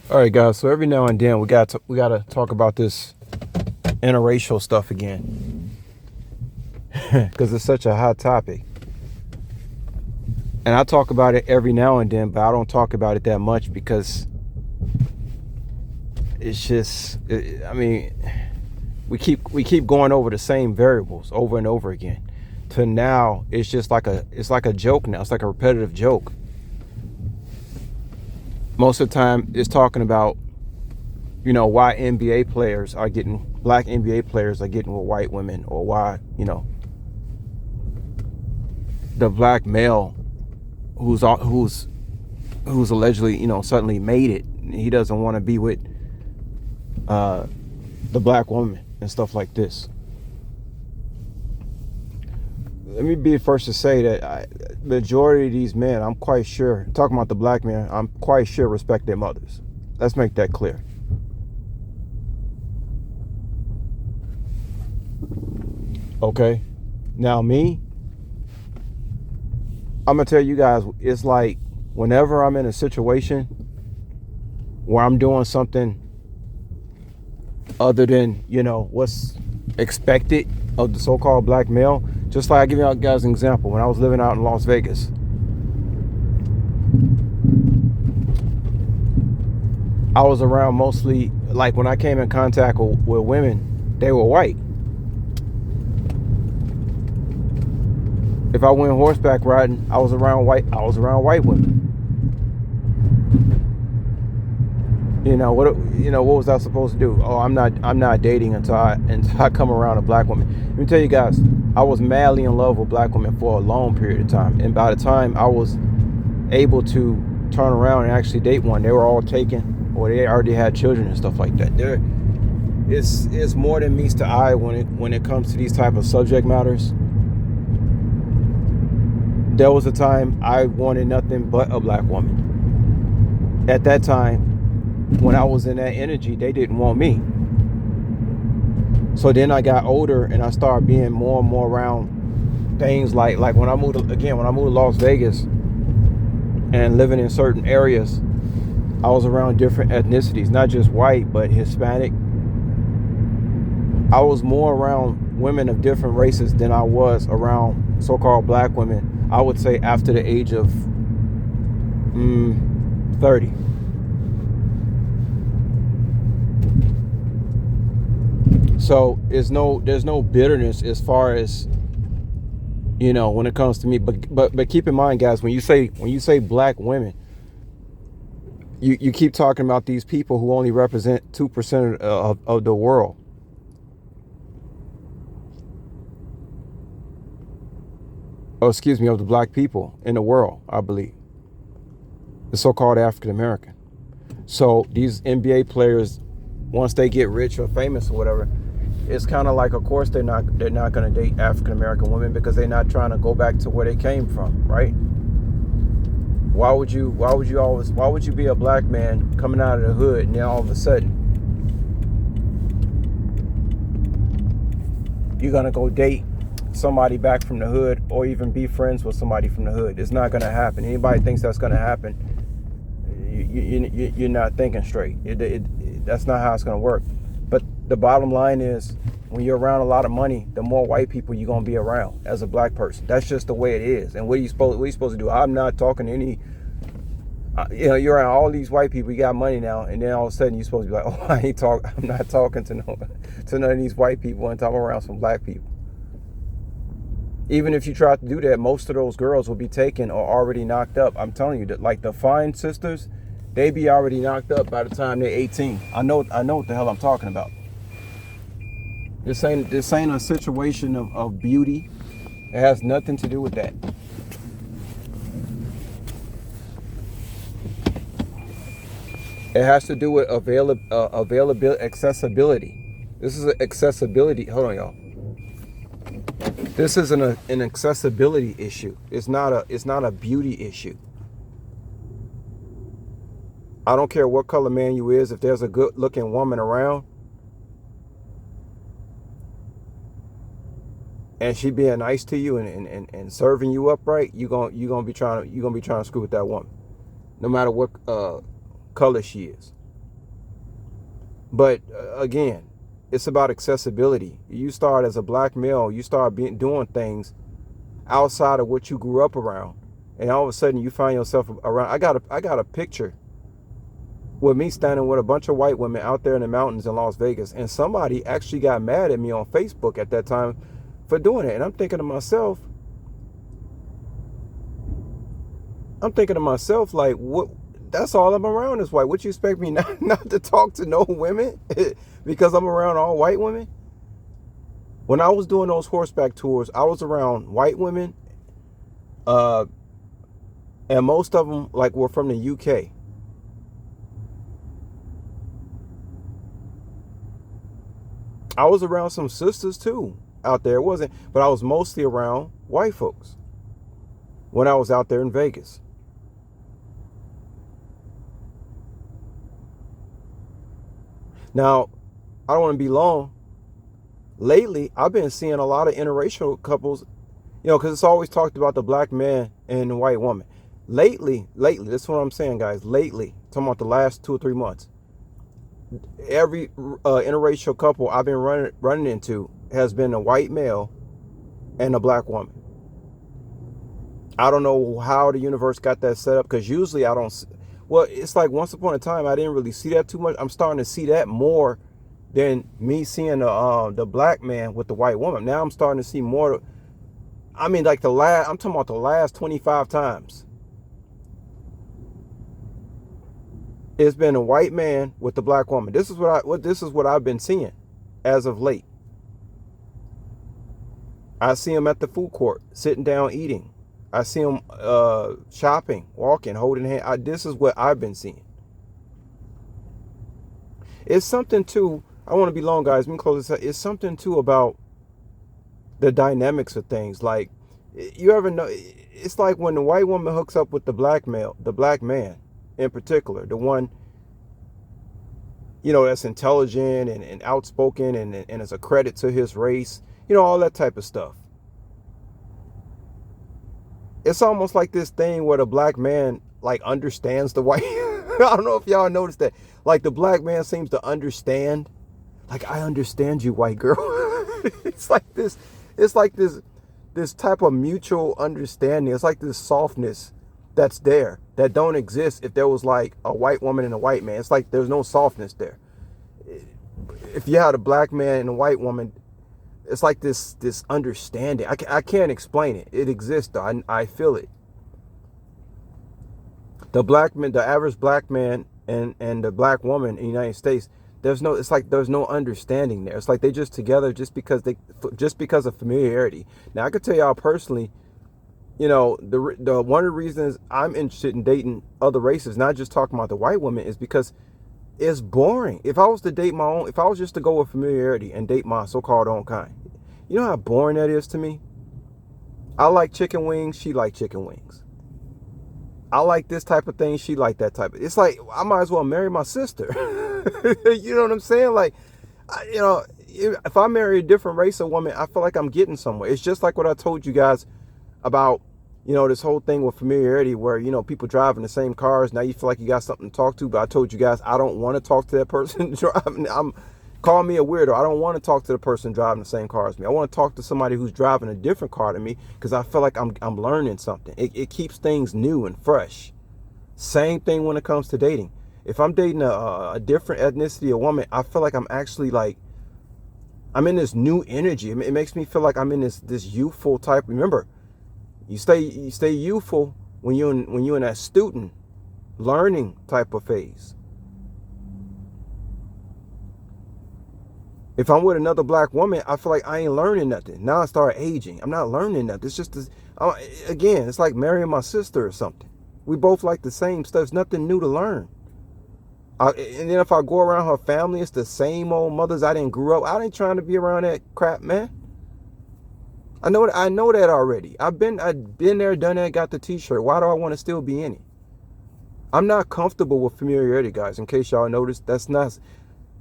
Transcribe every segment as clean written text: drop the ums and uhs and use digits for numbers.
All right, guys. So every now and then we gotta talk about this interracial stuff again because it's such a hot topic. And I talk about it every now and then, but I don't talk about it that much because it's just. I mean, we keep going over the same variables over and over again. To now, it's just like a joke now. It's like a repetitive joke. Most of the time, it's talking about why black NBA players are getting with white women, or why the black male who's allegedly suddenly made it, he doesn't want to be with the black woman and stuff like this. Let me be the first to say that majority of these men, I'm quite sure, talking about the black men, I'm quite sure respect their mothers. Let's make that clear. Okay. Now me, I'm gonna tell you guys, it's like whenever I'm in a situation where I'm doing something other than what's expected of the so-called black male. Just like I give you guys an example, when I was living out in Las Vegas, I was around mostly, like when I came in contact with women, they were white. If I went horseback riding, I was around white women. What was I supposed to do? Oh, I'm not dating until I come around a black woman. Let me tell you guys, I was madly in love with black women for a long period of time, and by the time I was able to turn around and actually date one, they were all taken, or they already had children and stuff like that. It's more than meets the eye when it comes to these type of subject matters. There was a time I wanted nothing but a black woman. At that time, when I was in that energy, they didn't want me. So then I got older and I started being more and more around things like when I moved to Las Vegas and living in certain areas, I was around different ethnicities, not just white, but Hispanic. I was more around women of different races than I was around so-called black women, I would say after the age of 30. So there's no bitterness as far as when it comes to me. But keep in mind, guys, when you say black women, you keep talking about these people who only represent 2% of the world. Oh, excuse me, of the black people in the world, I believe. The so-called African American. So these NBA players, once they get rich or famous or whatever, it's kind of like, of course, they're not going to date African American women because they're not trying to go back to where they came from, right? Why would you be a black man coming out of the hood and then all of a sudden you're going to go date somebody back from the hood or even be friends with somebody from the hood? It's not going to happen. Anybody thinks that's going to happen, you're not thinking straight. That's not how it's going to work. But the bottom line is, when you're around a lot of money, the more white people you're going to be around as a black person. That's just the way it is. And what are you supposed to do? I'm not talking to any, you're around all these white people, you got money now, and then all of a sudden you're supposed to be like, oh, I'm not talking to none of these white people until I'm around some black people. Even if you try to do that, most of those girls will be taken or already knocked up. I'm telling you, that like the fine sisters, they be already knocked up by the time they're 18. I know what the hell I'm talking about. This ain't a situation of beauty. It has nothing to do with that. It has to do with availability, accessibility. This is an accessibility. Hold on, y'all. This is an accessibility issue. It's not a beauty issue. I don't care what color man you is. If there's a good looking woman around and she being nice to you and serving you up right, you're gonna be trying to screw with that woman, no matter what color she is. But again, it's about accessibility. You start as a black male, you start doing things outside of what you grew up around, and all of a sudden you find yourself around. I got a picture with me standing with a bunch of white women out there in the mountains in Las Vegas, and somebody actually got mad at me on Facebook at that time for doing it. And I'm thinking to myself, like, what? That's all I'm around is white. What you expect me not to talk to no women because I'm around all white women? When I was doing those horseback tours, I was around white women, and most of them like were from the UK. I was around some sisters too out there. It wasn't, but I was mostly around white folks when I was out there in Vegas. Now, I don't want to be long. Lately, I've been seeing a lot of interracial couples, because it's always talked about the black man and the white woman. Lately, this is what I'm saying, guys. Lately, talking about the last 2 or 3 months, every interracial couple I've been running into has been a white male and a black woman. I don't know how the universe got that set up, because usually I don't. Well, it's like once upon a time I didn't really see that too much. I'm starting to see that more than me seeing the black man with the white woman. Now I'm starting to see more. I mean, like I'm talking about the last 25 times. It's been a white man with the black woman. This is what I've been seeing as of late. I see them at the food court, sitting down eating. I see them shopping, walking, holding hands. This is what I've been seeing. It's something too. I want to be long, guys. Let me close this out. It's something too about the dynamics of things. Like, you ever know? It's like when the white woman hooks up with the black man in particular, the one, that's intelligent and outspoken and is a credit to his race. All that type of stuff. It's almost like this thing where the black man like understands the white. I don't know if y'all noticed that. Like, the black man seems to understand. Like, I understand you, white girl. It's like this. It's like this type of mutual understanding. It's like this softness that's there that don't exist if there was like a white woman and a white man. It's like there's no softness there. If you had a black man and a white woman, it's like this understanding. I can't explain it. It exists though. I feel it. The average black man and the black woman in the United States, there's no understanding there. It's like they just together just because of familiarity. Now, I could tell y'all personally, the one of the reasons I'm interested in dating other races, not just talking about the white woman, is because it's boring. If I was just to go with familiarity and date my so-called own kind, you know how boring that is to me? I like chicken wings, she like chicken wings. I like this type of thing, she like that type of. It's like I might as well marry my sister. You know what I'm saying? Like, if I marry a different race of woman, I feel like I'm getting somewhere. It's just like what I told you guys about, this whole thing with familiarity where, people driving the same cars. Now you feel like you got something to talk to, but I told you guys, I don't want to talk to that person driving. Call me a weirdo. I don't want to talk to the person driving the same car as me. I want to talk to somebody who's driving a different car than me, because I feel like I'm learning something. It keeps things new and fresh. Same thing when it comes to dating. If I'm dating a different ethnicity of woman, I feel like I'm actually like, I'm in this new energy. It makes me feel like I'm in this youthful type. Remember, you stay youthful when you're in that student learning type of phase. If I'm with another black woman, I feel like I ain't learning nothing. Now I start aging. I'm not learning nothing. It's just this, again, it's like marrying my sister or something. We both like the same stuff. There's nothing new to learn. And then if I go around her family, it's the same old mothers I didn't grew up. I ain't trying to be around that crap, man. I know that already. I've been there, done that, got the t-shirt. Why do I want to still be in it? I'm not comfortable with familiarity, guys. In case y'all noticed, that's not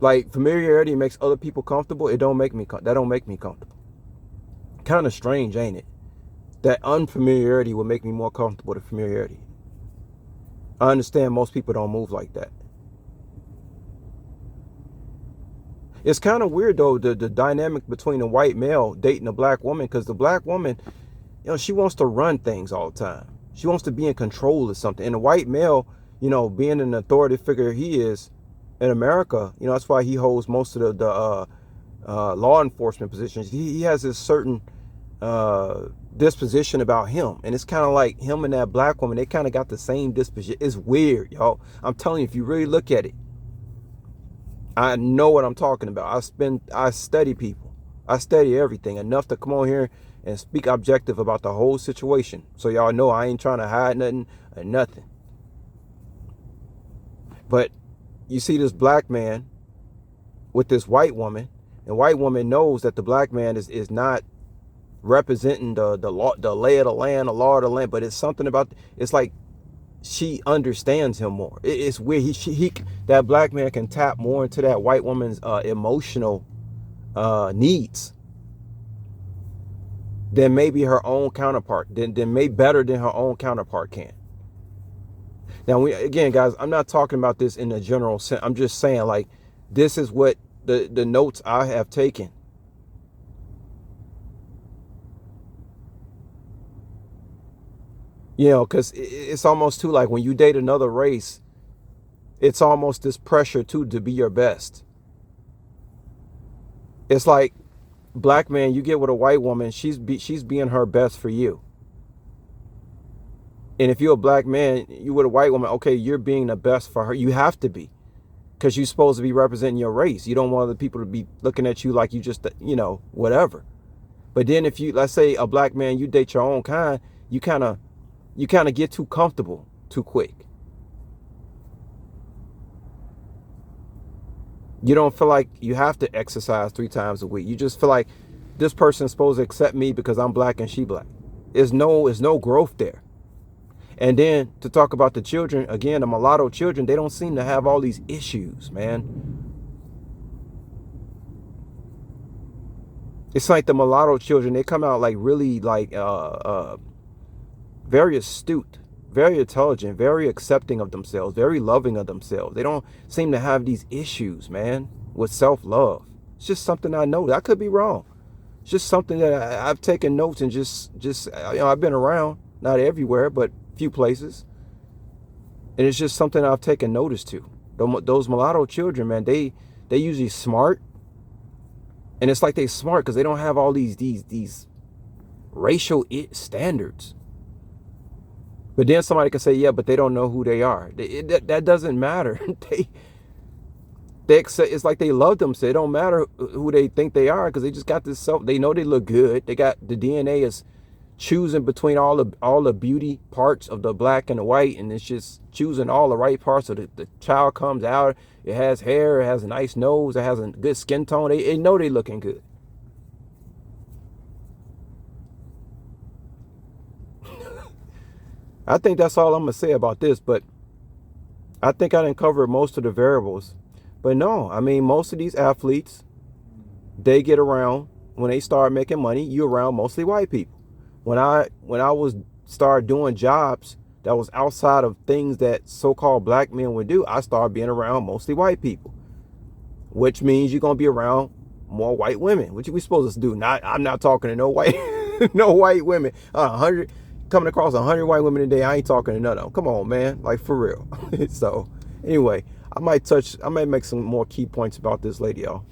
like familiarity makes other people comfortable. That don't make me comfortable. Kind of strange, ain't it? That unfamiliarity would make me more comfortable than familiarity. I understand most people don't move like that. It's kind of weird though, the dynamic between a white male dating a black woman, because the black woman, she wants to run things all the time. She wants to be in control of something. And the white male, being an authority figure he is in America, that's why he holds most of the law enforcement positions. He has this certain disposition about him, and it's kind of like him and that black woman. They kind of got the same disposition. It's weird, y'all. I'm telling you, if you really look at it, I know what I'm talking about. I study people. I study everything enough to come on here and speak objective about the whole situation. So y'all know I ain't trying to hide nothing or nothing. But you see this black man with this white woman, and white woman knows that the black man is not representing the law, the lay of the land, the law of the land, but it's something about, it's like she understands him more. It's weird. That black man can tap more into that white woman's emotional needs than maybe her own counterpart, than maybe better than her own counterpart can. Now, again, guys, I'm not talking about this in a general sense. I'm just saying, like, this is what the notes I have taken. Because it's almost too, like, when you date another race, it's almost this pressure too to be your best. It's like, black man, you get with a white woman, she's being her best for you. And if you're a black man, you with a white woman, okay, you're being the best for her. You have to be, because you're supposed to be representing your race. You don't want other people to be looking at you like you just, whatever. But then if you, let's say a black man, you date your own kind, you kind of get too comfortable too quick. You don't feel like you have to exercise 3 times a week. You just feel like this person's supposed to accept me because I'm black and she black. There's no growth there. And then to talk about the children, again, the mulatto children, they don't seem to have all these issues, man. It's like the mulatto children, they come out like really like very astute, very intelligent, very accepting of themselves, very loving of themselves. They don't seem to have these issues, man, with self-love. It's just something I know. I could be wrong. It's just something that I've taken notes and just I've been around, not everywhere, but few places. And it's just something I've taken notice to. Those mulatto children, man, they usually smart. And it's like they smart because they don't have all these racial standards. But then somebody can say, yeah, but they don't know who they are. That doesn't matter. It's like they love them, so it don't matter who they think they are, because they just got this they know they look good. They got the DNA is choosing between all the beauty parts of the black and the white, and it's just choosing all the right parts. So the child comes out, it has hair, it has a nice nose, it has a good skin tone. They know they looking good. I think that's all I'm gonna say about this, but I think I didn't cover most of the variables. But no, I mean, most of these athletes, they get around, when they start making money, you're around mostly white people. When I started doing jobs that was outside of things that so-called black men would do, I started being around mostly white people, which means you're gonna be around more white women. What we supposed to do? I'm not talking to no white no white women. 100 coming across 100 white women a day, I ain't talking to none of them. Come on, man, like, for real. So anyway, I might make some more key points about this later, y'all.